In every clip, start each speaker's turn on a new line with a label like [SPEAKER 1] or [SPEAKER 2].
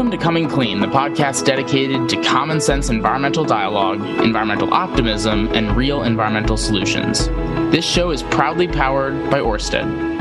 [SPEAKER 1] Welcome to Coming Clean, the podcast dedicated to common sense environmental dialogue, environmental optimism, and real environmental solutions. This show is proudly powered by Ørsted.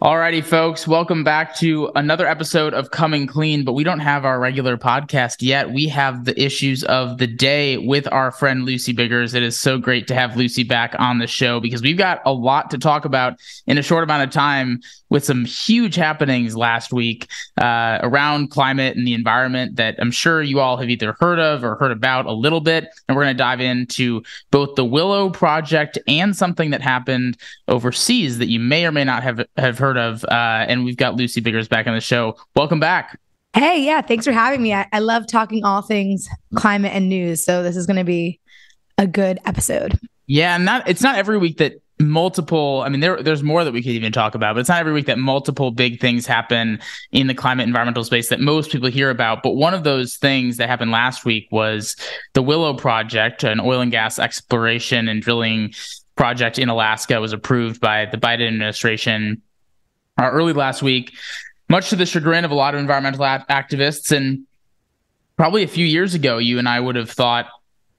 [SPEAKER 1] Alrighty, folks, welcome back to another episode of Coming Clean, but we don't have our regular podcast yet. We have the issues of the day with our friend Lucy Biggers. It is so great to have Lucy back on the show because we've got a lot to talk about in a short amount of time with some huge happenings last week around climate and the environment that I'm sure you all have either heard of or heard about a little bit. And we're going to dive into both the Willow Project and something that happened overseas that you may or may not have heard of. And we've got Lucy Biggers back on the show. Welcome back.
[SPEAKER 2] Hey, yeah, thanks for having me. I love talking all things climate and news. So this is going to be a good episode.
[SPEAKER 1] Yeah, and it's not every week that multiple, I mean, there's more that we could even talk about, but it's not every week that multiple big things happen in the climate environmental space that most people hear about. But one of those things that happened last week was the Willow Project, an oil and gas exploration and drilling project in Alaska, was approved by the Biden administration early last week, much to the chagrin of a lot of environmental activists. And probably a few years ago, you and I would have thought,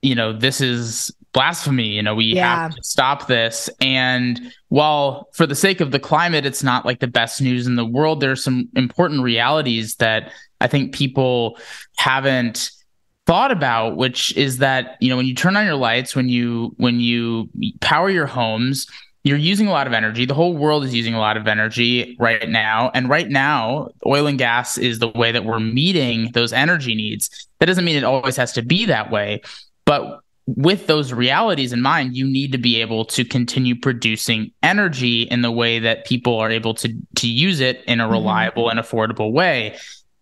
[SPEAKER 1] this is blasphemy. We have to stop this. And while for the sake of the climate, it's not like the best news in the world, there's some important realities that I think people haven't thought about, which is that, when you turn on your lights, when you power your homes, you're using a lot of energy. The whole world is using a lot of energy right now. And right now, oil and gas is the way that we're meeting those energy needs. That doesn't mean it always has to be that way. But with those realities in mind, you need to be able to continue producing energy in the way that people are able to use it in a reliable and affordable way.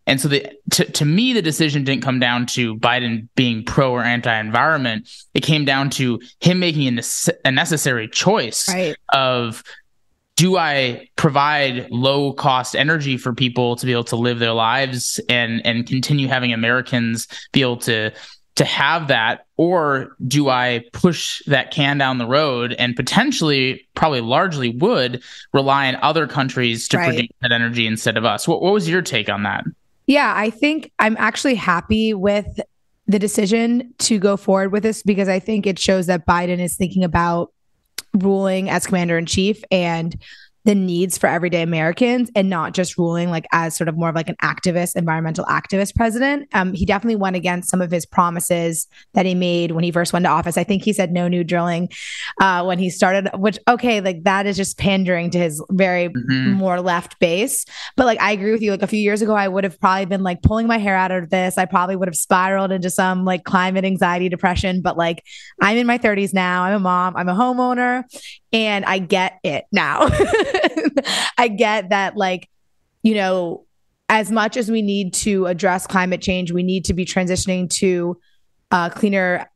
[SPEAKER 1] And so to me, the decision didn't come down to Biden being pro or anti-environment. It came down to him making a necessary choice of, do I provide low cost energy for people to be able to live their lives and continue having Americans be able to have that? Or do I push that can down the road and potentially, probably largely would, rely on other countries to produce that energy instead of us? What was your take on that?
[SPEAKER 2] Yeah, I think I'm actually happy with the decision to go forward with this because I think it shows that Biden is thinking about ruling as commander in chief and the needs for everyday Americans and not just ruling like as sort of more of like an activist, environmental activist president. He definitely went against some of his promises that he made when he first went to office. I think he said no new drilling when he started, which, okay, like that is just pandering to his very more left base. But like, I agree with you. Like a few years ago, I would have probably been like pulling my hair out of this. I probably would have spiraled into some like climate anxiety, depression. But like, I'm in my 30s now. I'm a mom. I'm a homeowner. And I get it now. I get that, like, as much as we need to address climate change, we need to be transitioning to cleaner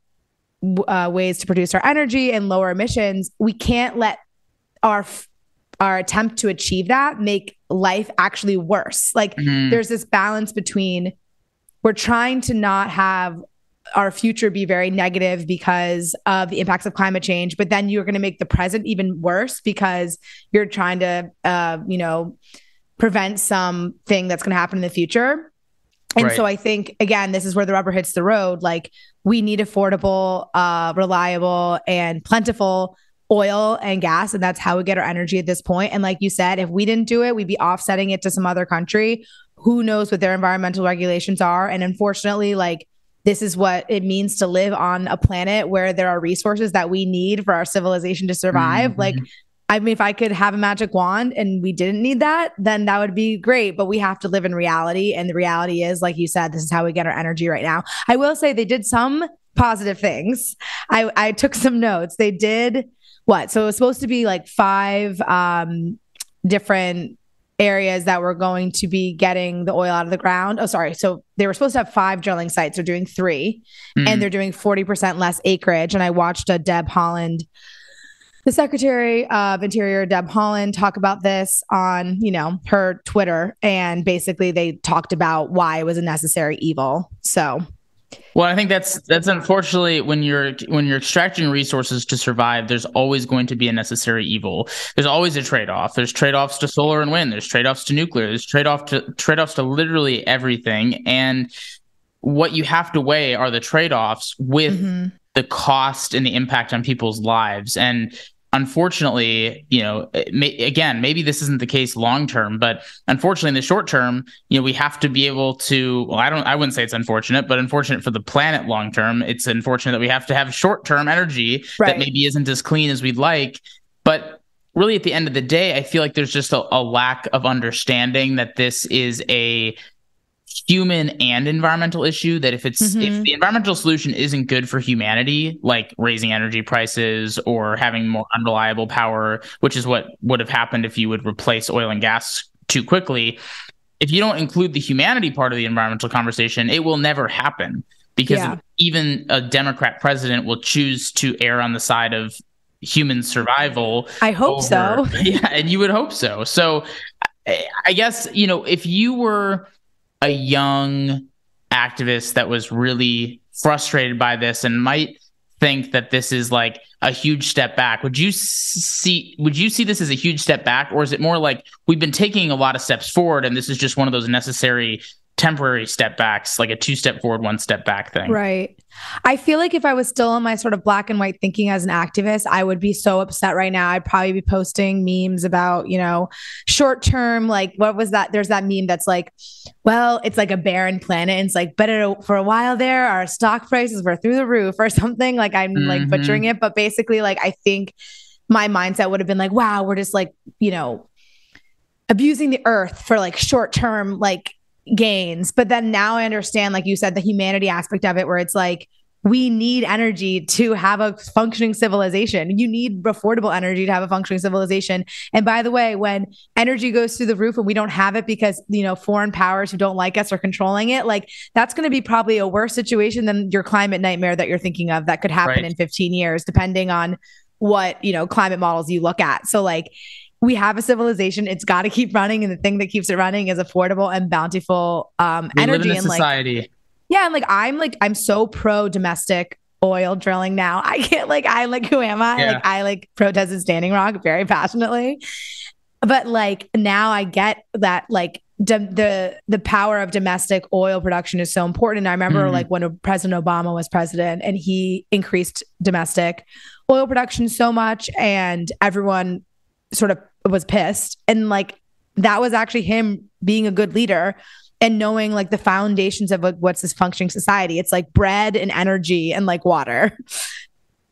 [SPEAKER 2] ways to produce our energy and lower emissions. We can't let our attempt to achieve that make life actually worse. Like, there's this balance between we're trying to not have our future be very negative because of the impacts of climate change, but then you're going to make the present even worse because you're trying to, prevent something that's going to happen in the future. And so I think, again, this is where the rubber hits the road. Like, we need affordable, reliable, and plentiful oil and gas. And that's how we get our energy at this point. And like you said, if we didn't do it, we'd be offsetting it to some other country. Who knows what their environmental regulations are? And unfortunately, like, this is what it means to live on a planet where there are resources that we need for our civilization to survive. Like, I mean, if I could have a magic wand and we didn't need that, then that would be great. But we have to live in reality. And the reality is, like you said, this is how we get our energy right now. I will say they did some positive things. I took some notes. They did what? So it was supposed to be like 5 different areas that were going to be getting the oil out of the ground. Oh, sorry. So they were supposed to have 5 drilling sites. They're doing 3 and they're doing 40% less acreage. And I watched Deb Haaland, the Secretary of Interior, Deb Haaland, talk about this on, her Twitter. And basically they talked about why it was a necessary evil. So
[SPEAKER 1] Well, I think that's unfortunately when you're extracting resources to survive, there's always going to be a necessary evil. There's always a trade-off. There's trade-offs to solar and wind. There's trade-offs to nuclear. There's trade-offs to literally everything. And what you have to weigh are the trade-offs with the cost and the impact on people's lives. And unfortunately, maybe this isn't the case long term, but unfortunately in the short term, we have to be able to, well, I wouldn't say it's unfortunate, but unfortunate for the planet long term. It's unfortunate that we have to have short term energy that maybe isn't as clean as we'd like. But really at the end of the day, I feel like there's just a lack of understanding that this is a human and environmental issue, that if the environmental solution isn't good for humanity, like raising energy prices or having more unreliable power, which is what would have happened if you would replace oil and gas too quickly, if you don't include the humanity part of the environmental conversation, it will never happen, because even a Democrat president will choose to err on the side of human survival.
[SPEAKER 2] I hope so.
[SPEAKER 1] Yeah, and you would hope so. So I guess, if you were a young activist that was really frustrated by this and might think that this is like a huge step back, would you see this as a huge step back, or is it more like we've been taking a lot of steps forward and this is just one of those necessary temporary step backs, like a 2-step forward, 1-step back thing?
[SPEAKER 2] Right. I feel like if I was still in my sort of black and white thinking as an activist, I would be so upset right now. I'd probably be posting memes about, short term, like what was that? There's that meme that's like, well, it's like a barren planet. And it's like, but for a while there, our stock prices were through the roof or something. Like I'm like butchering it. But basically, like, I think my mindset would have been like, wow, we're just like, abusing the earth for like short term, like, gains. But then now I understand, like you said, the humanity aspect of it, where it's like, we need energy to have a functioning civilization. You need affordable energy to have a functioning civilization. And by the way, when energy goes through the roof and we don't have it because, foreign powers who don't like us are controlling it, like that's going to be probably a worse situation than your climate nightmare that you're thinking of that could happen in 15 years, depending on what, climate models you look at. So like, we have a civilization. It's got to keep running. And the thing that keeps it running is affordable and bountiful energy.
[SPEAKER 1] Live in a society.
[SPEAKER 2] And I'm so pro domestic oil drilling now. I can't who am I? Yeah. I protested Standing Rock very passionately. But like now I get that like the power of domestic oil production is so important. I remember like when President Obama was president and he increased domestic oil production so much and everyone sort of was pissed. And like, that was actually him being a good leader and knowing like the foundations of like, what's this functioning society. It's like bread and energy and like water.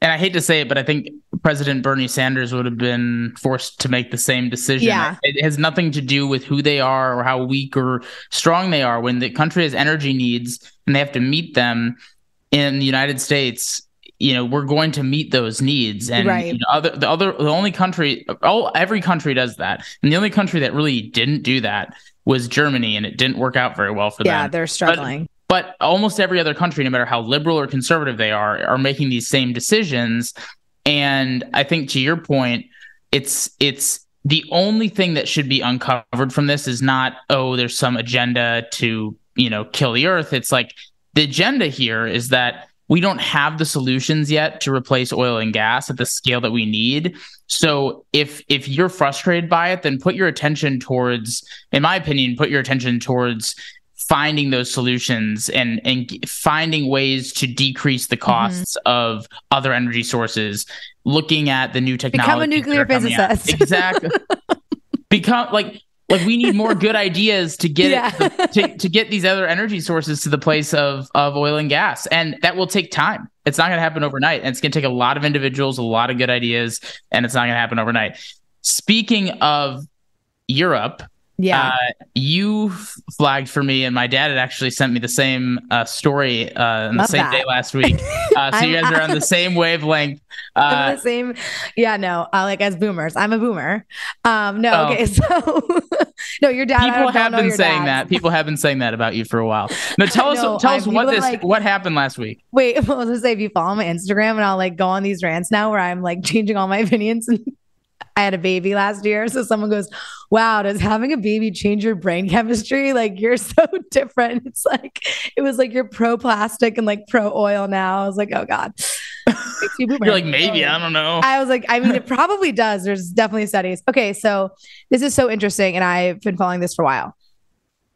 [SPEAKER 1] And I hate to say it, but I think President Bernie Sanders would have been forced to make the same decision.
[SPEAKER 2] Yeah.
[SPEAKER 1] It has nothing to do with who they are or how weak or strong they are. When the country has energy needs and they have to meet them in the United States, we're going to meet those needs. And every country does that. And the only country that really didn't do that was Germany, and it didn't work out very well for them.
[SPEAKER 2] Yeah, they're struggling.
[SPEAKER 1] But almost every other country, no matter how liberal or conservative they are making these same decisions. And I think to your point, it's the only thing that should be uncovered from this is not, there's some agenda to, kill the earth. It's like the agenda here is that we don't have the solutions yet to replace oil and gas at the scale that we need. So if you're frustrated by it, then in my opinion, put your attention towards finding those solutions and finding ways to decrease the costs of other energy sources, looking at the new technology.
[SPEAKER 2] Become a nuclear physicist.
[SPEAKER 1] Exactly. Become like we need more good ideas to get to get these other energy sources to the place of oil and gas. And that will take time. It's not going to happen overnight. And it's going to take a lot of individuals, a lot of good ideas, and it's not going to happen overnight. Speaking of Europe, you flagged for me, and my dad had actually sent me the same story on the same day last week. So you guys are on the same wavelength.
[SPEAKER 2] The same, like as boomers, I'm a boomer. Okay, so no, your dad.
[SPEAKER 1] People have been saying that. People have been saying that about you for a while. Now tell us what happened last week.
[SPEAKER 2] Wait, I was gonna say, if you follow my Instagram, and I'll like go on these rants now where I'm like changing all my opinions. I had a baby last year. So someone goes, wow, does having a baby change your brain chemistry? Like you're so different. It's like, it was like you're pro plastic and like pro oil now. I was like, oh God.
[SPEAKER 1] You're like, maybe, I don't know.
[SPEAKER 2] I was like, I mean, it probably does. There's definitely studies. Okay. So this is so interesting. And I've been following this for a while.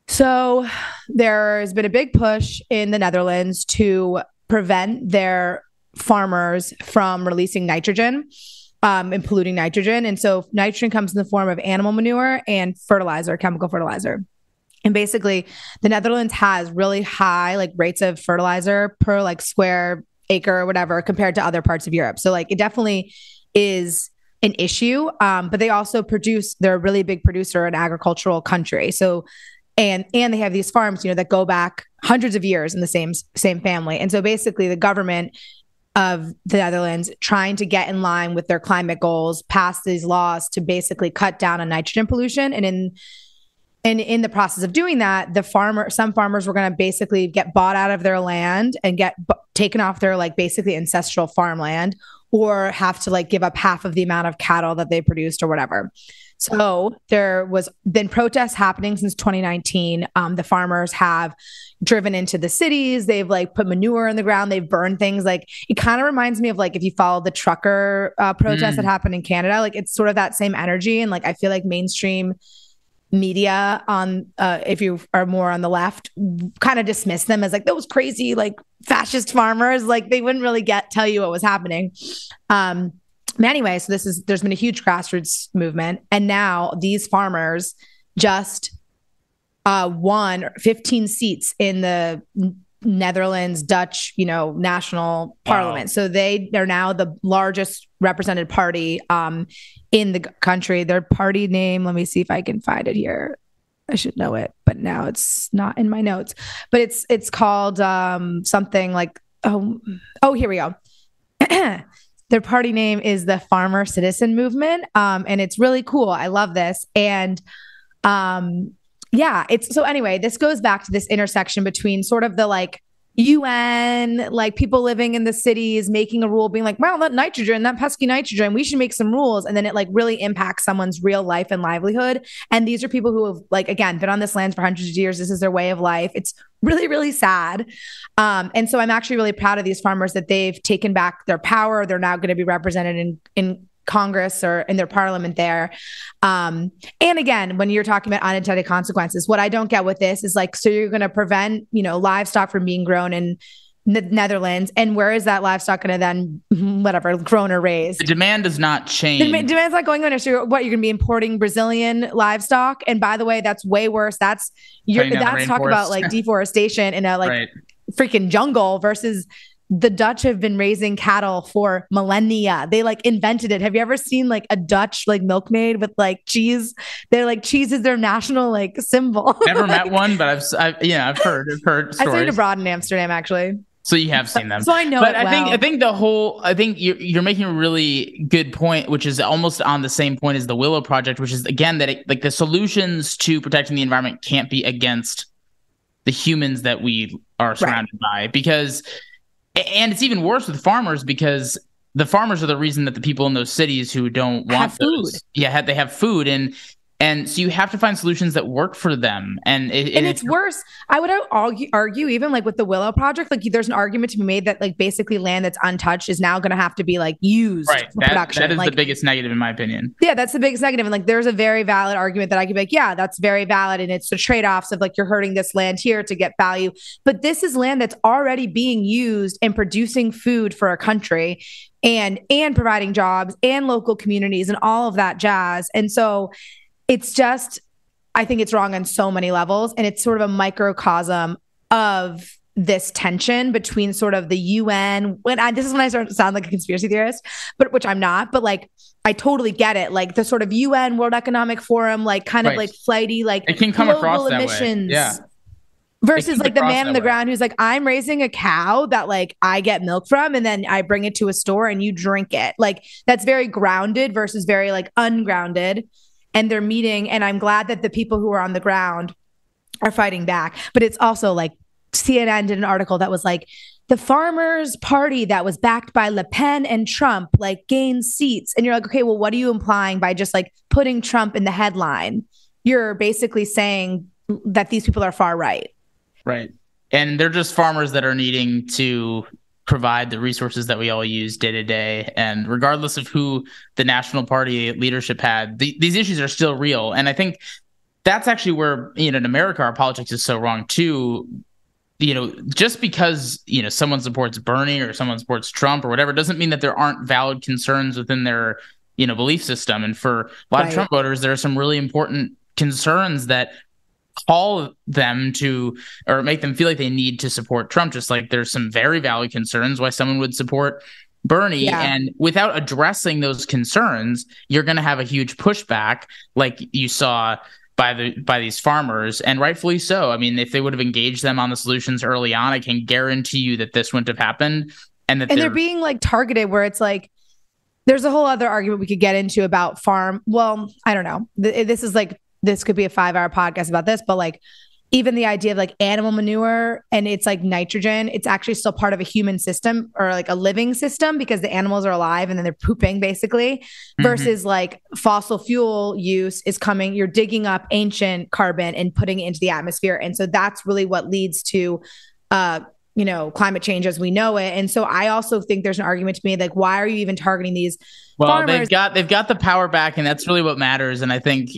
[SPEAKER 2] So there's been a big push in the Netherlands to prevent their farmers from releasing nitrogen and polluting nitrogen. And so nitrogen comes in the form of animal manure and fertilizer, chemical fertilizer. And basically the Netherlands has really high like rates of fertilizer per like square acre or whatever compared to other parts of Europe. So like it definitely is an issue. But they also they're a really big producer and agricultural country. So and they have these farms, that go back hundreds of years in the same family. And so basically the government of the Netherlands trying to get in line with their climate goals, passed these laws to basically cut down on nitrogen pollution. And in the process of doing that, some farmers were going to basically get bought out of their land and get taken off their like basically ancestral farmland, or have to like give up half of the amount of cattle that they produced or whatever. So there was been protests happening since 2019. The farmers have driven into the cities. They've like put manure in the ground. They've burned things. Like it kind of reminds me of like if you follow the trucker protests that happened in Canada, like it's sort of that same energy. And like I feel like mainstream media if you are more on the left, kind of dismiss them as like those crazy like fascist farmers. Like they wouldn't really tell you what was happening. Anyway, so there's been a huge grassroots movement, and now these farmers just won 15 seats in the Netherlands Dutch, national parliament. So they are now the largest represented party in the country. Their party name, let me see if I can find it here. I should know it, but now it's not in my notes. But it's called something like here we go. Their party name is the Farmer Citizen Movement. And it's really cool. I love this. And so anyway, this goes back to this intersection between sort of the like UN, like people living in the cities making a rule being like, wow, that pesky nitrogen, we should make some rules. And then it like really impacts someone's real life and livelihood. And these are people who have like, again, been on this land for hundreds of years. This is their way of life. It's really, really sad. And so I'm actually really proud of these farmers that they've taken back their power. They're now going to be represented in Congress or in their parliament there. And again, when you're talking about unintended consequences, what I don't get with this is like, so you're going to prevent, livestock from being grown in the Netherlands. And where is that livestock going to then, grown or raised?
[SPEAKER 1] The demand does not change.
[SPEAKER 2] The demand's not going on. So you're going to be importing Brazilian livestock. And by the way, that's way worse. That's talk about like deforestation in a freaking jungle versus the Dutch have been raising cattle for millennia. They like invented it. Have you ever seen like a Dutch like milkmaid with like cheese? They're like, cheese is their national like symbol.
[SPEAKER 1] Never met one, but I've heard stories.
[SPEAKER 2] I stayed abroad in Amsterdam actually.
[SPEAKER 1] So you have seen them.
[SPEAKER 2] So I know.
[SPEAKER 1] But I think you're making a really good point, which is almost on the same point as the Willow Project, which is again that the solutions to protecting the environment can't be against the humans that we are surrounded by, because. And it's even worse with farmers, because the farmers are the reason that the people in those cities who don't want
[SPEAKER 2] food.
[SPEAKER 1] They have food. And so you have to find solutions that work for them. And
[SPEAKER 2] it's worse. I would argue even like with the Willow Project, like there's an argument to be made that like basically land that's untouched is now going to have to be like used for production.
[SPEAKER 1] That is the biggest negative in my opinion.
[SPEAKER 2] Yeah, that's the biggest negative. And like there's a very valid argument that I could be like, yeah, that's very valid. And it's the trade-offs of like you're hurting this land here to get value. But this is land that's already being used and producing food for a country and providing jobs and local communities and all of that jazz. And so it's just, I think it's wrong on so many levels. And it's sort of a microcosm of this tension between sort of the UN. This is when I start to sound like a conspiracy theorist, but which I'm not, but like, I totally get it. Like the sort of UN World Economic Forum, like kind of like flighty, like
[SPEAKER 1] it can come across that
[SPEAKER 2] emissions.
[SPEAKER 1] Way. Yeah.
[SPEAKER 2] Versus like the man on the ground who's like, I'm raising a cow that like I get milk from and then I bring it to a store and you drink it. Like that's very grounded versus very like ungrounded. And they're meeting. And I'm glad that the people who are on the ground are fighting back. But it's also like CNN did an article that was like, the farmers' party that was backed by Le Pen and Trump like gained seats. And you're like, okay, well, what are you implying by just like putting Trump in the headline? You're basically saying that these people are far right.
[SPEAKER 1] Right. And they're just farmers that are needing to provide the resources that we all use day to day. And regardless of who the National Party leadership had, these issues are still real. And I think that's actually where, in America, our politics is so wrong too. Just because, someone supports Bernie or someone supports Trump or whatever, doesn't mean that there aren't valid concerns within their, belief system. And for a lot of Trump voters, there are some really important concerns that call them to, or make them feel like they need to support Trump, just like there's some very valid concerns why someone would support Bernie. Yeah. And without addressing those concerns, you're going to have a huge pushback like you saw by these farmers, and rightfully so. I mean, if they would have engaged them on the solutions early on, I can guarantee you that this wouldn't have happened. And they're being
[SPEAKER 2] like targeted, where it's like, there's a whole other argument we could get into about farm. Well, I don't know. This could be a 5-hour podcast about this, but like even the idea of like animal manure and it's like nitrogen, it's actually still part of a human system or like a living system because the animals are alive and then they're pooping basically, versus like fossil fuel use is coming, you're digging up ancient carbon and putting it into the atmosphere. And so that's really what leads to, climate change as we know it. And so I also think there's an argument to me, like, why are you even targeting these farmers?
[SPEAKER 1] They've got the power back, and that's really what matters. And I think,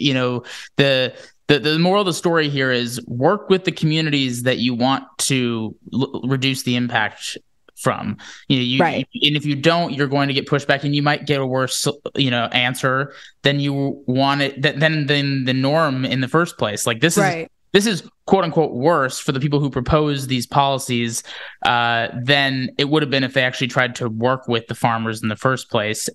[SPEAKER 1] the moral of the story here is work with the communities that you want to reduce the impact from. And if you don't, you're going to get pushback, and you might get a worse, answer than you wanted, than the norm in the first place. Like this is quote unquote worse for the people who propose these policies than it would have been if they actually tried to work with the farmers in the first place.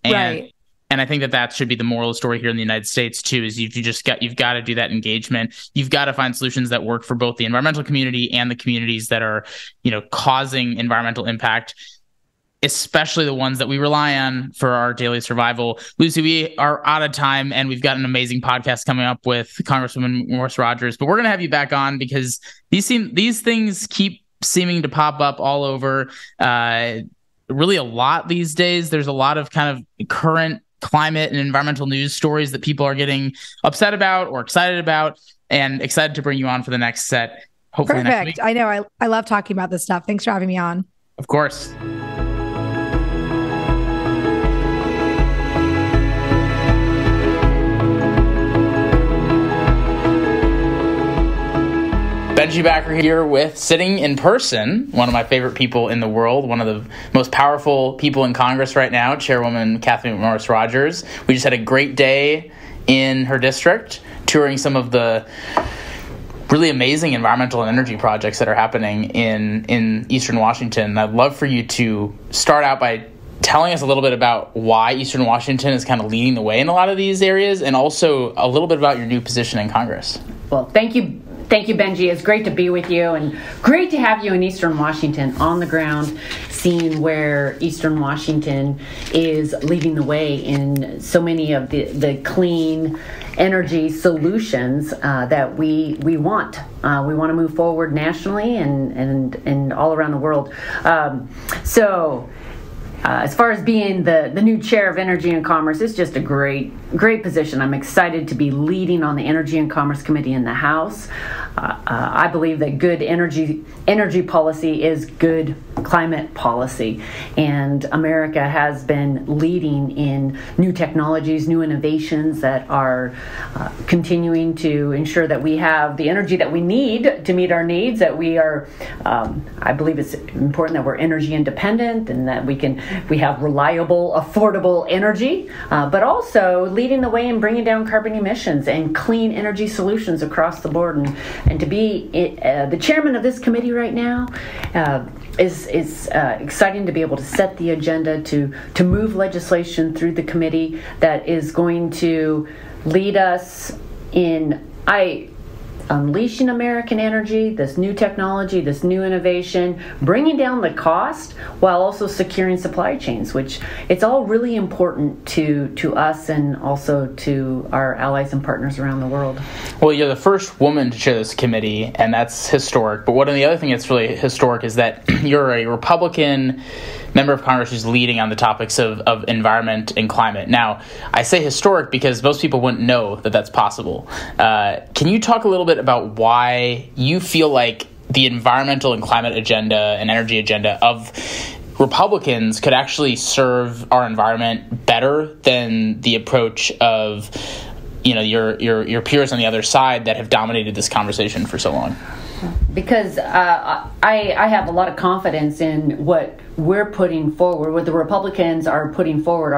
[SPEAKER 1] And I think that should be the moral story here in the United States too, is you've got to do that engagement. You've got to find solutions that work for both the environmental community and the communities that are, causing environmental impact, especially the ones that we rely on for our daily survival. Lucy, we are out of time, and we've got an amazing podcast coming up with Congresswoman Morris Rogers, but we're going to have you back on because these things keep seeming to pop up all over, really a lot these days. There's a lot of kind of current climate and environmental news stories that people are getting upset about or excited about, and excited to bring you on for the next set. Hopefully
[SPEAKER 2] Perfect.
[SPEAKER 1] Next week.
[SPEAKER 2] I know. I love talking about this stuff. Thanks for having me on.
[SPEAKER 1] Of course. Benji Backer here with, sitting in person, one of my favorite people in the world, one of the most powerful people in Congress right now, Chairwoman Catherine Morris Rogers. We just had a great day in her district, touring some of the really amazing environmental and energy projects that are happening in Eastern Washington. I'd love for you to start out by telling us a little bit about why Eastern Washington is kind of leading the way in a lot of these areas, and also a little bit about your new position in Congress.
[SPEAKER 3] Well, thank you. Thank you, Benji. It's great to be with you, and great to have you in Eastern Washington on the ground, seeing where Eastern Washington is leading the way in so many of the clean energy solutions that we want. We want to move forward nationally and all around the world. As far as being the new chair of Energy and Commerce, it's just a great position. I'm excited to be leading on the Energy and Commerce Committee in the House. I believe that good energy policy is good climate policy, and America has been leading in new technologies, new innovations that are continuing to ensure that we have the energy that we need to meet our needs, that we are, I believe it's important that we're energy independent and that we have reliable, affordable energy, but also leading the way in bringing down carbon emissions and clean energy solutions across the board. And to be the chairman of this committee right now is exciting, to be able to set the agenda, to move legislation through the committee that is going to lead us in, unleashing American energy, this new technology, this new innovation, bringing down the cost while also securing supply chains, which it's all really important to us and also to our allies and partners around the world.
[SPEAKER 1] Well, you're the first woman to chair this committee, and that's historic. But one of the other things that's really historic is that you're a Republican member of Congress who's leading on the topics of environment and climate. Now, I say historic because most people wouldn't know that that's possible. Can you talk a little bit about why you feel like the environmental and climate agenda and energy agenda of Republicans could actually serve our environment better than the approach of, you know, your peers on the other side that have dominated this conversation for so long?
[SPEAKER 3] Because I have a lot of confidence in what we're putting forward, what the Republicans are putting forward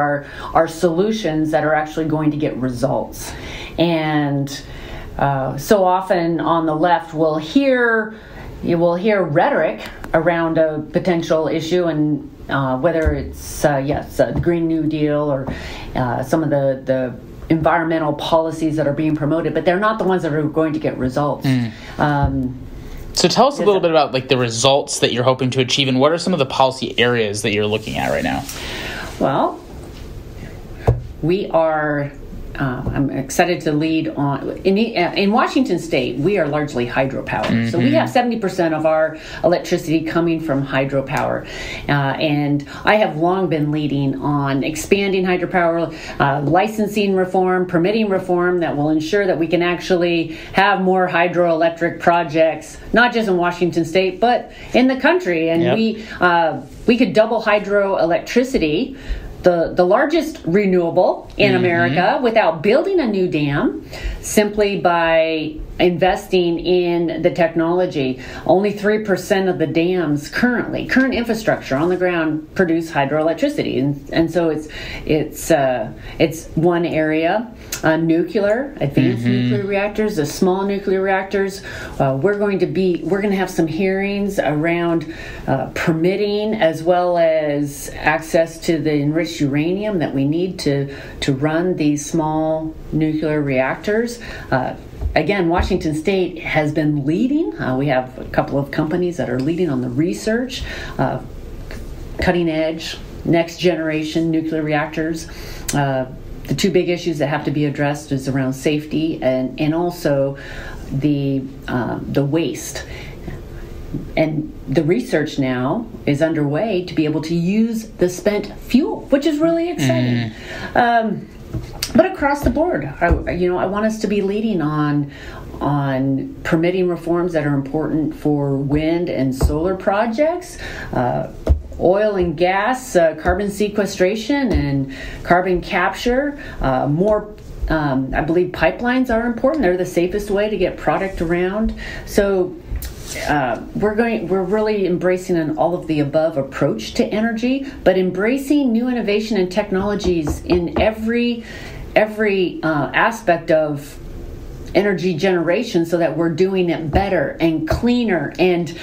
[SPEAKER 3] are solutions that are actually going to get results. And so often on the left, you will hear rhetoric around a potential issue, and whether it's a Green New Deal or some of the environmental policies that are being promoted, but they're not the ones that are going to get results.
[SPEAKER 1] So tell us a little bit about like the results that you're hoping to achieve, and what are some of the policy areas that you're looking at right now?
[SPEAKER 3] Well, we are. I'm excited to lead on in Washington State. We are largely hydropower, so we have 70% of our electricity coming from hydropower, and I have long been leading on expanding hydropower, licensing reform, permitting reform that will ensure that we can actually have more hydroelectric projects, not just in Washington State but in the country. And we could double hydroelectricity, the largest renewable in America, without building a new dam, simply by investing in the technology. Only 3% of the dams current infrastructure on the ground produce hydroelectricity, and so it's one area. Nuclear, advanced nuclear reactors, the small nuclear reactors. We're going to have some hearings around permitting, as well as access to the enriched uranium that we need to run these small nuclear reactors. Again, Washington State has been leading. We have a couple of companies that are leading on the research, cutting edge, next generation nuclear reactors. The two big issues that have to be addressed is around safety and also the waste. And the research now is underway to be able to use the spent fuel, which is really exciting. But across the board, I want us to be leading on permitting reforms that are important for wind and solar projects, oil and gas, carbon sequestration and carbon capture. I believe pipelines are important. They're the safest way to get product around. So we're really embracing an all of the above approach to energy, but embracing new innovation and technologies in every aspect of energy generation, so that we're doing it better and cleaner, and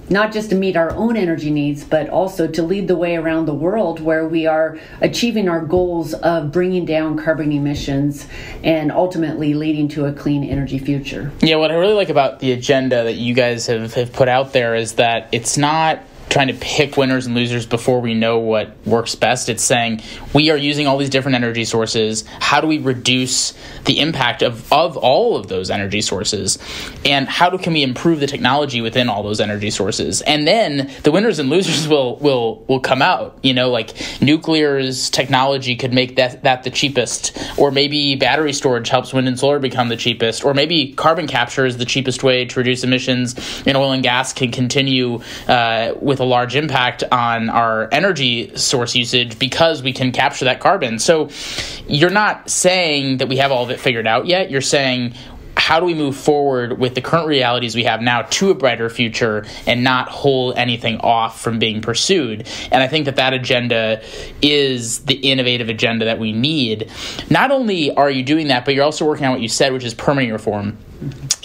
[SPEAKER 3] not just to meet our own energy needs, but also to lead the way around the world, where we are achieving our goals of bringing down carbon emissions and ultimately leading to a clean energy future.
[SPEAKER 1] Yeah, what I really like about the agenda that you guys have put out there is that it's not trying to pick winners and losers before we know what works best. It's saying we are using all these different energy sources. How do we reduce the impact of all of those energy sources? And how can we improve the technology within all those energy sources? And then the winners and losers will come out. You know, like nuclear's technology could make that the cheapest, or maybe battery storage helps wind and solar become the cheapest, or maybe carbon capture is the cheapest way to reduce emissions, and oil and gas can continue with a large impact on our energy source usage because we can capture that carbon. So you're not saying that we have all of it figured out yet. You're saying, how do we move forward with the current realities we have now to a brighter future and not hold anything off from being pursued? And I think that agenda is the innovative agenda that we need. Not only are you doing that, but you're also working on what you said, which is permitting reform.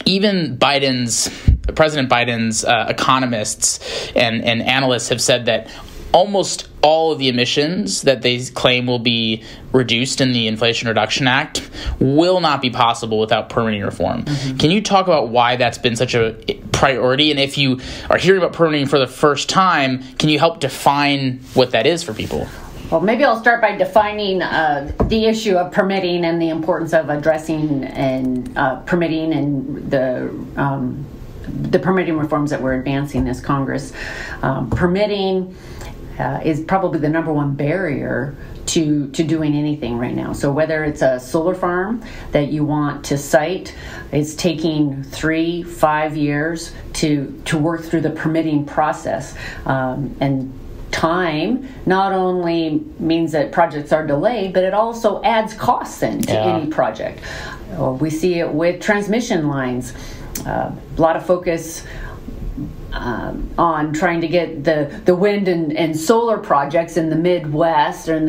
[SPEAKER 1] Even President Biden's economists and analysts have said that almost all of the emissions that they claim will be reduced in the Inflation Reduction Act will not be possible without permitting reform. Mm-hmm. Can you talk about why that's been such a priority? And if you are hearing about permitting for the first time, can you help define what that is for people?
[SPEAKER 3] Well, maybe I'll start by defining the issue of permitting and the importance of addressing and permitting and the permitting reforms that we're advancing as Congress. Permitting is probably the number one barrier to doing anything right now. So whether it's a solar farm that you want to site, it's taking 3-5 years to work through the permitting process. And time not only means that projects are delayed, but it also adds costs then to any project. We see it with transmission lines. A lot of focus on trying to get the wind and solar projects in the Midwest or in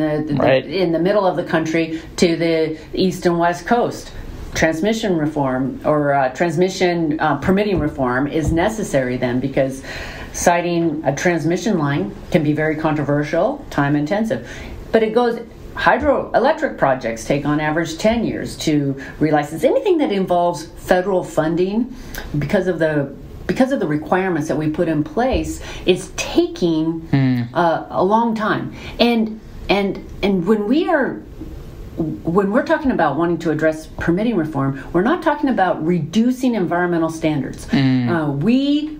[SPEAKER 3] the middle of the country to the East and West Coast. Transmission reform or transmission permitting reform is necessary then, because siting a transmission line can be very controversial, time intensive. But it goes, hydroelectric projects take on average 10 years to relicense. Anything that involves federal funding, because of the requirements that we put in place, it's taking a long time. And when we're talking about wanting to address permitting reform, we're not talking about reducing environmental standards. We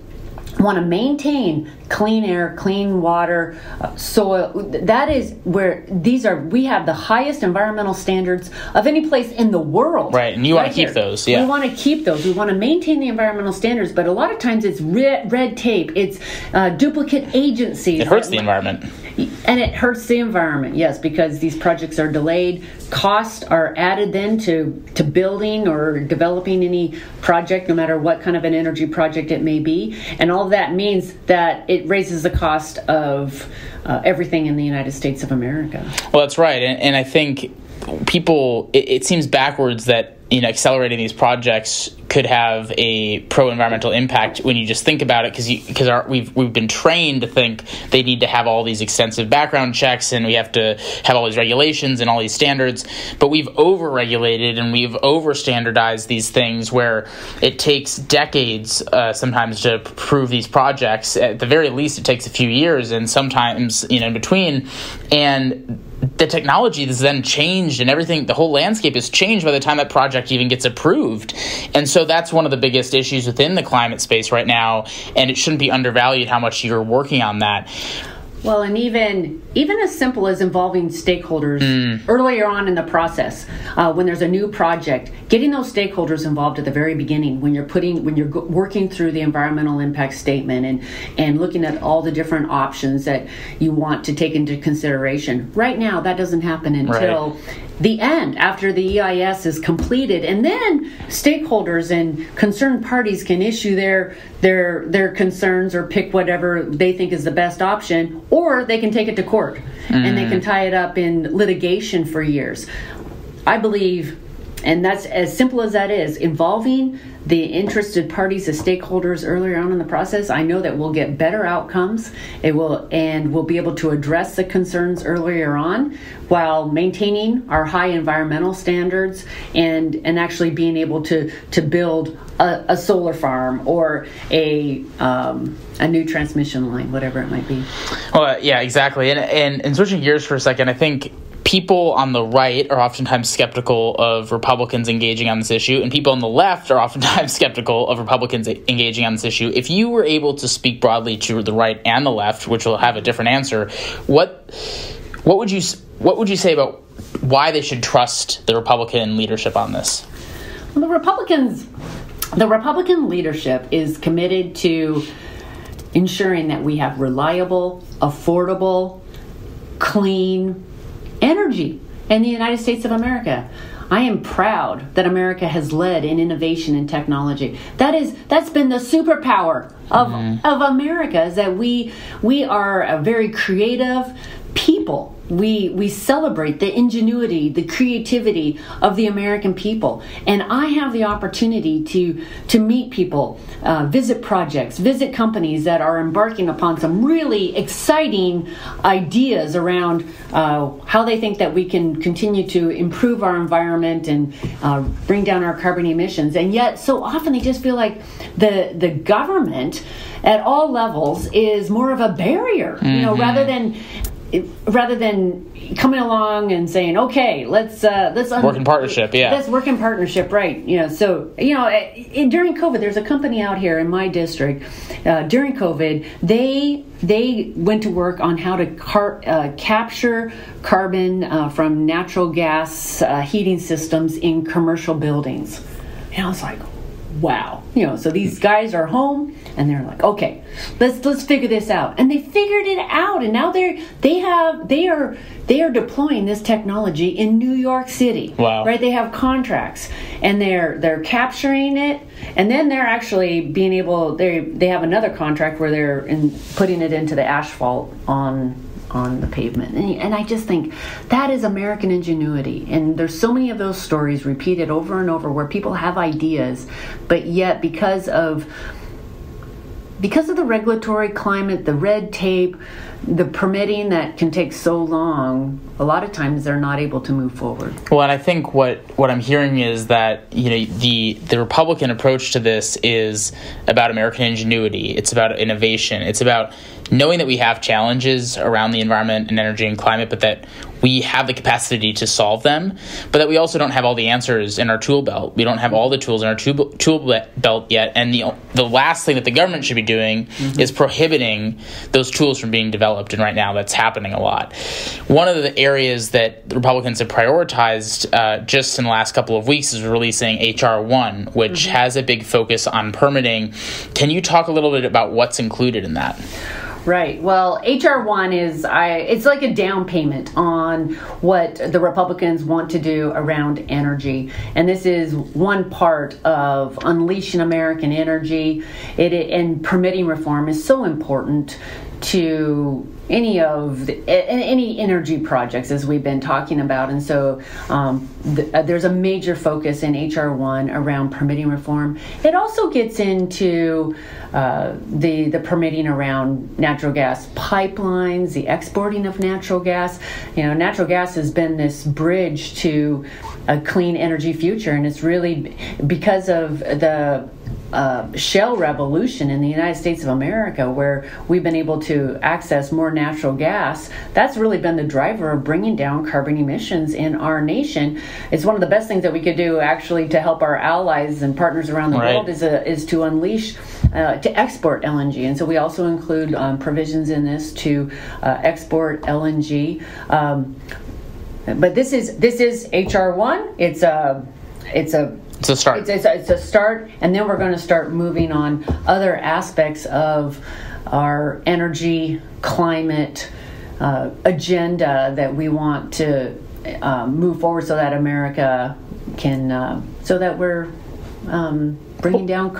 [SPEAKER 3] want to maintain clean air, clean water, soil. That is where we have the highest environmental standards of any place in the world.
[SPEAKER 1] Right, and you want to keep those. Yeah.
[SPEAKER 3] We want to keep those. We want to maintain the environmental standards, but a lot of times it's red tape. It's duplicate agencies.
[SPEAKER 1] It hurts the environment.
[SPEAKER 3] And it hurts the environment, yes, because these projects are delayed. Costs are added then to building or developing any project, no matter what kind of an energy project it may be. And all of that means that it raises the cost of everything in the United States of America.
[SPEAKER 1] Well, that's right. And I think people, it seems backwards that accelerating these projects could have a pro-environmental impact when you just think about it, because we've been trained to think they need to have all these extensive background checks and we have to have all these regulations and all these standards. But we've over-regulated and we've over-standardized these things where it takes decades sometimes to prove these projects. At the very least, it takes a few years, and sometimes in between. And the technology has then changed, and everything, the whole landscape has changed by the time that project even gets approved. And so that's one of the biggest issues within the climate space right now, and it shouldn't be undervalued how much you're working on that.
[SPEAKER 3] Well, and even as simple as involving stakeholders earlier on in the process, when there's a new project, getting those stakeholders involved at the very beginning, when you're working through the environmental impact statement and looking at all the different options that you want to take into consideration. Right now, that doesn't happen until the end, after the EIS is completed, and then stakeholders and concerned parties can issue their concerns or pick whatever they think is the best option, or they can take it to court and they can tie it up in litigation for years. I believe, and that's as simple as that is, involving the interested parties, the stakeholders earlier on in the process, I know that we'll get better outcomes. We'll be able to address the concerns earlier on while maintaining our high environmental standards and actually being able to build a solar farm or a new transmission line, whatever it might be.
[SPEAKER 1] Well, yeah, exactly. And switching gears for a second, I think people on the right are oftentimes skeptical of Republicans engaging on this issue, and people on the left are oftentimes skeptical of Republicans engaging on this issue. If you were able to speak broadly to the right and the left, which will have a different answer, what would you say about why they should trust the Republican leadership on this?
[SPEAKER 3] Well, the Republican leadership is committed to ensuring that we have reliable, affordable, clean energy in the United States of America. I am proud that America has led in innovation and technology. That's been the superpower of America, is that we are a very creative people we celebrate the ingenuity, the creativity of the American people. And I have the opportunity to meet people, visit projects, visit companies that are embarking upon some really exciting ideas around how they think that we can continue to improve our environment and bring down our carbon emissions. And yet, so often they just feel like the government at all levels is more of a barrier, rather than coming along and saying, okay, let's
[SPEAKER 1] work in partnership. Yeah,
[SPEAKER 3] let's work in partnership, right? During COVID, there's a company out here in my district. During COVID, they went to work on how to capture carbon from natural gas heating systems in commercial buildings. And I was like, wow. So these guys are home and they're like, okay, let's figure this out. And they figured it out, and now they are deploying this technology in New York City.
[SPEAKER 1] Wow.
[SPEAKER 3] Right? They have contracts and they're capturing it, and then they're actually being able they have another contract where they're putting it into the asphalt on the pavement. And I just think that is American ingenuity. And there's so many of those stories repeated over and over where people have ideas, but yet because of the regulatory climate, the red tape, the permitting that can take so long, a lot of times they're not able to move forward.
[SPEAKER 1] Well, and I think what I'm hearing is that the Republican approach to this is about American ingenuity. It's about innovation. It's about knowing that we have challenges around the environment and energy and climate, but that we have the capacity to solve them, but that we also don't have all the answers in our tool belt. We don't have all the tools in our tool belt yet. And the last thing that the government should be doing is prohibiting those tools from being developed. And right now that's happening a lot. One of the areas that the Republicans have prioritized just in the last couple of weeks is releasing H.R. 1, which has a big focus on permitting. Can you talk a little bit about what's included in that?
[SPEAKER 3] Right. Well, H.R. 1 it's like a down payment on what the Republicans want to do around energy. And this is one part of unleashing American energy. And permitting reform is so important to any energy projects, as we've been talking about. And so there's a major focus in H.R. 1 around permitting reform. It also gets into the permitting around natural gas pipelines, the exporting of natural gas. Natural gas has been this bridge to a clean energy future, and it's really because of the shale revolution in the United States of America, where we've been able to access more natural gas. That's really been the driver of bringing down carbon emissions in our nation. It's one of the best things that we could do, actually, to help our allies and partners around the world is to unleash, to export LNG. And so we also include provisions in this to export LNG. But this is H.R. 1. It's a
[SPEAKER 1] start.
[SPEAKER 3] It's a start, and then we're going to start moving on other aspects of our energy, climate agenda that we want to move forward, so that America can, so that we're bringing down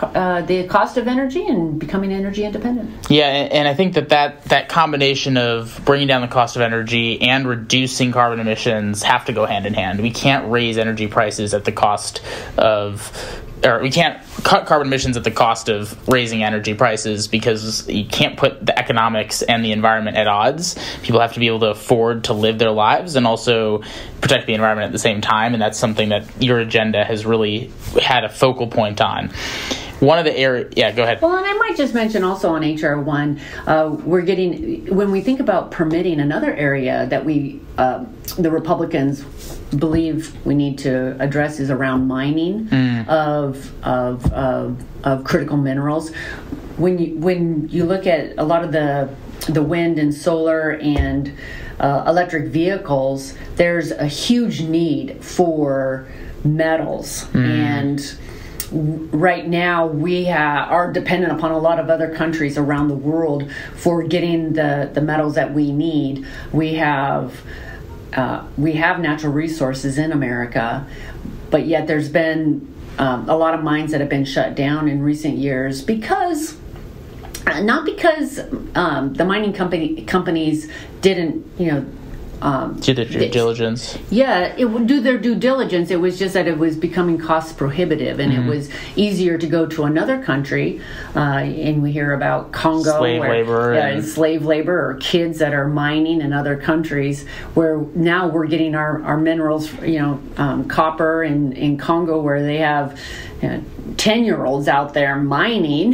[SPEAKER 3] the cost of energy and becoming energy independent.
[SPEAKER 1] Yeah, and I think that combination of bringing down the cost of energy and reducing carbon emissions have to go hand in hand. We can't raise energy prices at the cost of, or we can't cut carbon emissions at the cost of raising energy prices, because you can't put the economics and the environment at odds. People have to be able to afford to live their lives and also protect the environment at the same time, and that's something that your agenda has really had a focal point on. One of the areas, yeah, go ahead.
[SPEAKER 3] Well, and I might just mention also on H.R. 1, when we think about permitting, another area that the Republicans believe we need to address is around mining of critical minerals. When you look at a lot of the wind and solar and electric vehicles, there's a huge need for metals. And right now we are dependent upon a lot of other countries around the world for getting the metals that we need. We have natural resources in America, but yet there's been a lot of mines that have been shut down in recent years not because the mining companies didn't
[SPEAKER 1] do their due diligence.
[SPEAKER 3] Yeah, it would do their due diligence. It was just that it was becoming cost prohibitive, and it was easier to go to another country. And we hear about Congo,
[SPEAKER 1] slave labor
[SPEAKER 3] or kids that are mining in other countries, where now we're getting our minerals, copper in Congo, where they have 10-year-olds out there mining,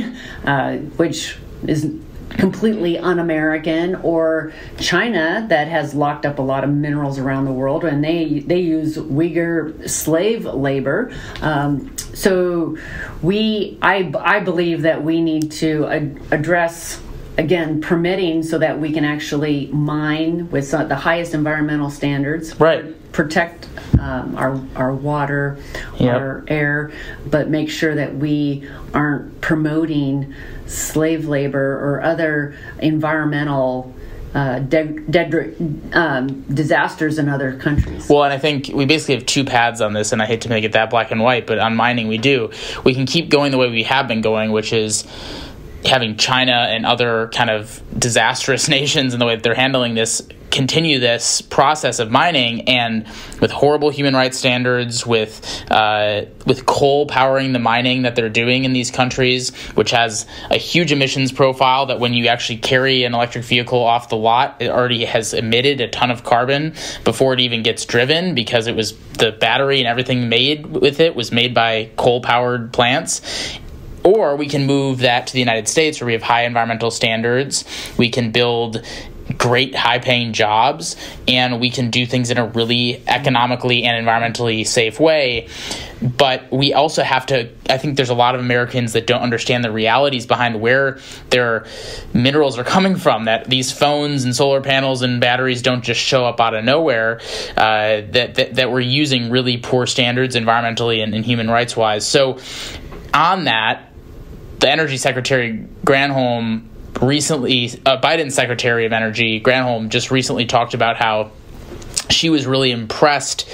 [SPEAKER 3] which is completely un-American, or China that has locked up a lot of minerals around the world, and they use Uyghur slave labor. So I believe that we need to address, again, permitting so that we can actually mine with the highest environmental standards.
[SPEAKER 1] Right.
[SPEAKER 3] Protect our water, our air, but make sure that we aren't promoting slave labor or other environmental disasters in other countries.
[SPEAKER 1] Well, and I think we basically have two paths on this, and I hate to make it that black and white, but on mining we do. We can keep going the way we have been going, which is having China and other kind of disastrous nations in the way that they're handling this continue this process of mining, and with horrible human rights standards, with coal powering the mining that they're doing in these countries, which has a huge emissions profile that when you actually carry an electric vehicle off the lot, it already has emitted a ton of carbon before it even gets driven, because it was the battery and everything made with it was made by coal-powered plants. Or we can move that to the United States, where we have high environmental standards. We can build great high-paying jobs, and we can do things in a really economically and environmentally safe way. But we also have to, I think there's a lot of Americans that don't understand the realities behind where their minerals are coming from, that these phones and solar panels and batteries don't just show up out of nowhere, that we're using really poor standards environmentally and human rights-wise. So on that, the Energy Secretary Granholm recently, Biden's Secretary of Energy Granholm just recently talked about how she was really impressed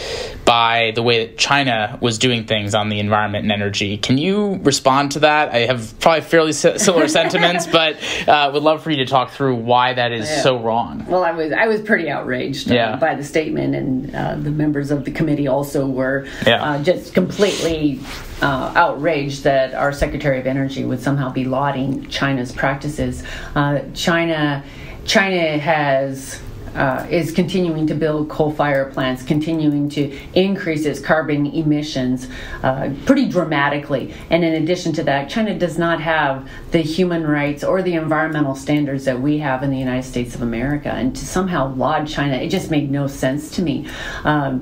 [SPEAKER 1] by the way that China was doing things on the environment and energy. Can you respond to that? I have probably fairly similar sentiments, but would love for you to talk through why that is so wrong.
[SPEAKER 3] Well, I was pretty outraged by the statement, and the members of the committee also were just completely outraged that our Secretary of Energy would somehow be lauding China's practices. China has is continuing to build coal-fired plants, continuing to increase its carbon emissions pretty dramatically. And in addition to that, China does not have the human rights or the environmental standards that we have in the United States of America. And to somehow laud China, it just made no sense to me. That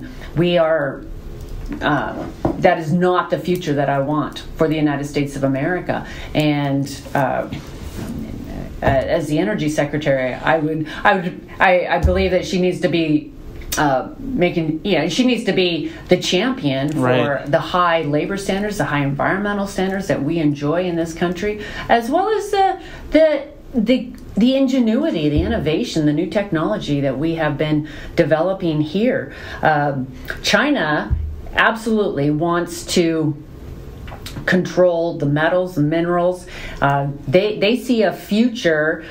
[SPEAKER 3] is not the future that I want for the United States of America. And as the Energy Secretary, I believe that she needs to be she needs to be the champion for the high labor standards, the high environmental standards that we enjoy in this country, as well as the ingenuity, the innovation, the new technology that we have been developing here. China absolutely wants to control the metals and minerals. They see a future.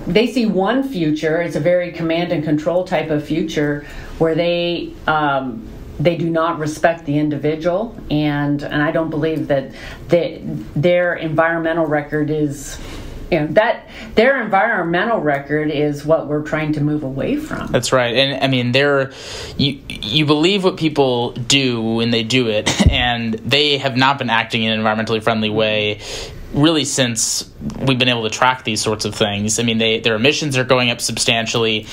[SPEAKER 3] They see one future. It's a very command and control type of future where they do not respect the individual, and I don't believe that their environmental record is. That their environmental record is what we're trying to move away from.
[SPEAKER 1] That's right. And I mean, you believe what people do when they do it, and they have not been acting in an environmentally friendly way really since we've been able to track these sorts of things. I mean, their emissions are going up substantially,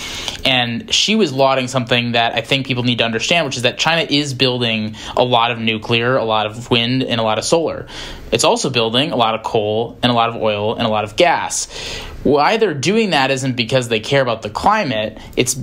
[SPEAKER 1] and she was lauding something that I think people need to understand, which is that China is building a lot of nuclear, a lot of wind, and a lot of solar. It's also building a lot of coal and a lot of oil and a lot of gas. Why they're doing that isn't because they care about the climate. It's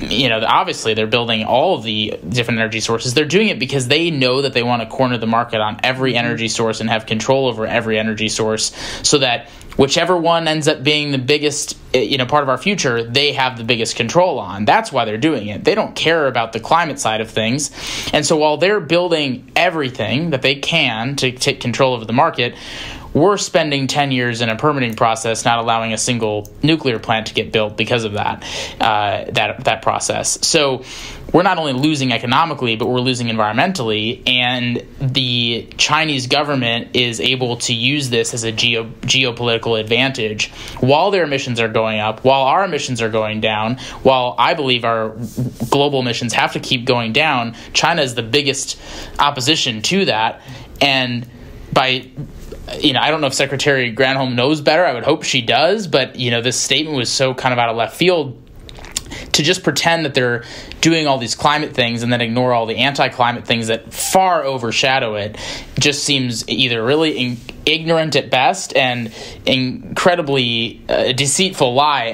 [SPEAKER 1] obviously they're building all of the different energy sources. They're doing it because they know that they want to corner the market on every energy source and have control over every energy source, so that whichever one ends up being the biggest, part of our future, they have the biggest control on. That's why they're doing it. They don't care about the climate side of things. And so while they're building everything that they can to take control of the market, we're spending 10 years in a permitting process, not allowing a single nuclear plant to get built because of that process. So we're not only losing economically, but we're losing environmentally. And the Chinese government is able to use this as a geopolitical advantage while their emissions are going up, while our emissions are going down, while I believe our global emissions have to keep going down. China is the biggest opposition to that. And by I don't know if Secretary Granholm knows better. I would hope she does. But, this statement was so kind of out of left field to just pretend that they're doing all these climate things and then ignore all the anti-climate things that far overshadow it just seems either really ignorant at best and incredibly deceitful lie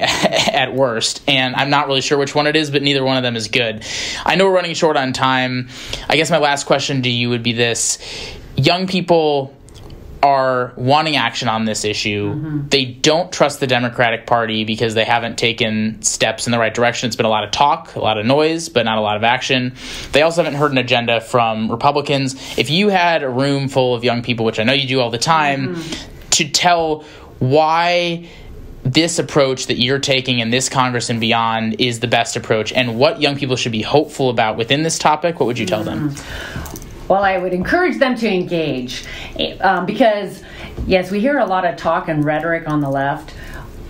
[SPEAKER 1] at worst. And I'm not really sure which one it is, but neither one of them is good. I know we're running short on time. I guess my last question to you would be this. Young people are wanting action on this issue. Mm-hmm. They don't trust the Democratic Party because they haven't taken steps in the right direction. It's been a lot of talk, a lot of noise, but not a lot of action. They also haven't heard an agenda from Republicans. If you had a room full of young people, which I know you do all the time, to tell why this approach that you're taking in this Congress and beyond is the best approach and what young people should be hopeful about within this topic, what would you tell them?
[SPEAKER 3] Well, I would encourage them to engage because, yes, we hear a lot of talk and rhetoric on the left.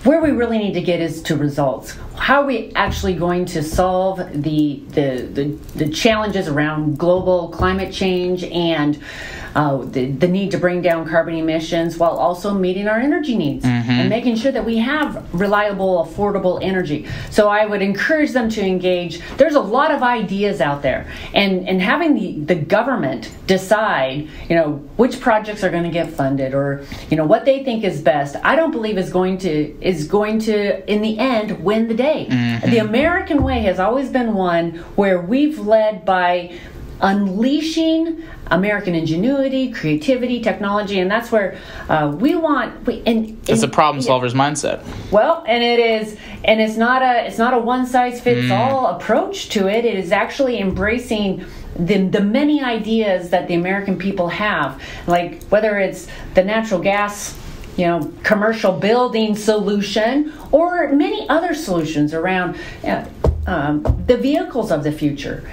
[SPEAKER 3] Where we really need to get is to results. How are we actually going to solve the challenges around global climate change and the need to bring down carbon emissions while also meeting our energy needs and making sure that we have reliable, affordable energy. So I would encourage them to engage. There's a lot of ideas out there, and having the government decide, which projects are going to get funded or, what they think is best, I don't believe is going to in the end win the day. The American way has always been one where we've led by unleashing American ingenuity, creativity, technology, and that's where
[SPEAKER 1] it's a problem solver's mindset.
[SPEAKER 3] Well, and it's not a one size fits all approach to it. It is actually embracing the many ideas that the American people have, like whether it's the natural gas commercial building solution or many other solutions around the vehicles of the future.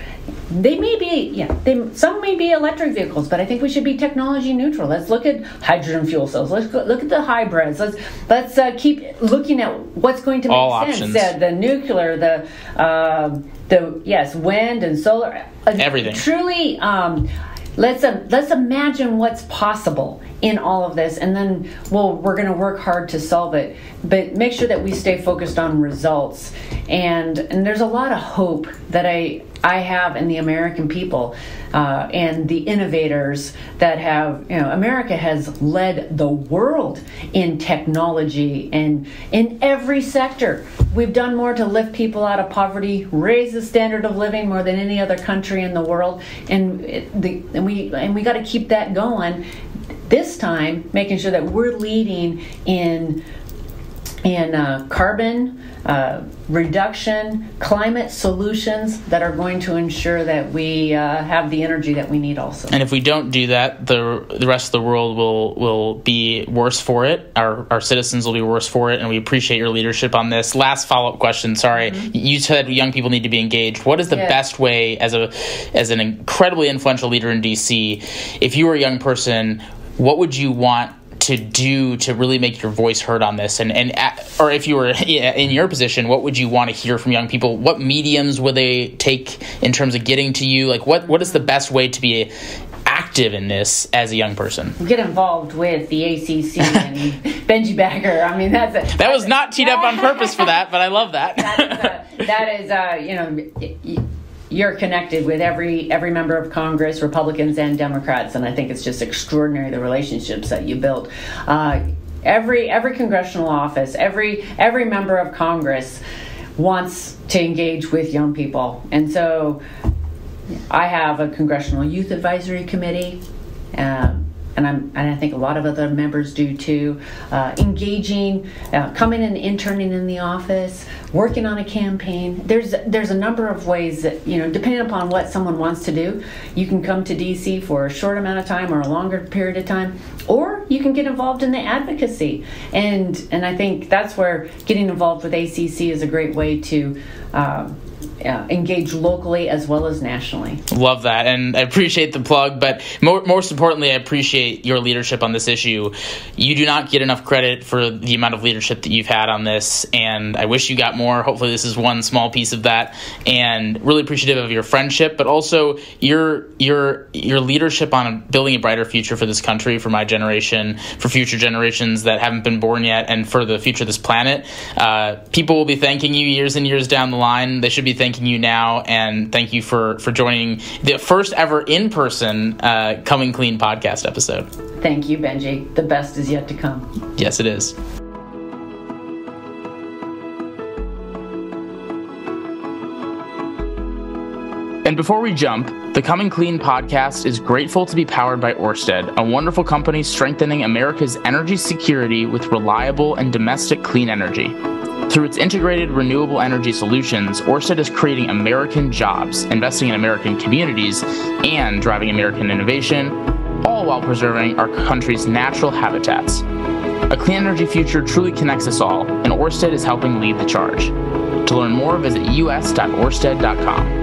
[SPEAKER 3] They may be, some may be electric vehicles, but I think we should be technology neutral. Let's look at hydrogen fuel cells. Let's look at the hybrids. Let's keep looking at what's going to make
[SPEAKER 1] all
[SPEAKER 3] sense.
[SPEAKER 1] Options.
[SPEAKER 3] The nuclear, wind and solar.
[SPEAKER 1] Everything.
[SPEAKER 3] Truly, let's imagine what's possible in all of this, and then we're going to work hard to solve it, but make sure that we stay focused on results. And there's a lot of hope that I have in the American people and the innovators that have, America has led the world in technology and in every sector. We've done more to lift people out of poverty, raise the standard of living more than any other country in the world, and we got to keep that going. This time, making sure that we're leading in carbon reduction, climate solutions that are going to ensure that we have the energy that we need also.
[SPEAKER 1] And if we don't do that, the rest of the world will be worse for it. Our citizens will be worse for it, and we appreciate your leadership on this. Last follow-up question, sorry. You said young people need to be engaged. What is the best way, as an incredibly influential leader in D.C., if you were a young person, what would you want to do to really make your voice heard on this? Or if you were in your position, what would you want to hear from young people? What mediums would they take in terms of getting to you? Like, what is the best way to be active in this as a young person?
[SPEAKER 3] Get involved with the ACC and Benji Bagger. I mean,
[SPEAKER 1] that was not teed up on purpose for that, but I love that.
[SPEAKER 3] You're connected with every member of Congress, Republicans and Democrats, and I think it's just extraordinary the relationships that you build. Every congressional office, every member of Congress wants to engage with young people, and so I have a Congressional Youth Advisory Committee. and I think a lot of other members do too, engaging, coming and interning in the office, working on a campaign. There's a number of ways that, depending upon what someone wants to do, you can come to DC for a short amount of time or a longer period of time, or you can get involved in the advocacy. And I think that's where getting involved with ACC is a great way to engage locally as well as nationally.
[SPEAKER 1] Love that, and I appreciate the plug, but most importantly, I appreciate your leadership on this issue. You do not get enough credit for the amount of leadership that you've had on this, and I wish you got more. Hopefully this is one small piece of that, and really appreciative of your friendship, but also your leadership on building a brighter future for this country, for my generation, for future generations that haven't been born yet, and for the future of this planet. People will be thanking you years and years down the line. They should be thanking you now, and thank you for joining the first ever in-person Coming Clean podcast episode.
[SPEAKER 3] Thank you, Benji. The best is yet to come.
[SPEAKER 1] Yes, it is. And before we jump, the Coming Clean podcast is grateful to be powered by Ørsted, a wonderful company strengthening America's energy security with reliable and domestic clean energy. Through its integrated renewable energy solutions, Ørsted is creating American jobs, investing in American communities, and driving American innovation, all while preserving our country's natural habitats. A clean energy future truly connects us all, and Ørsted is helping lead the charge. To learn more, visit us.orsted.com.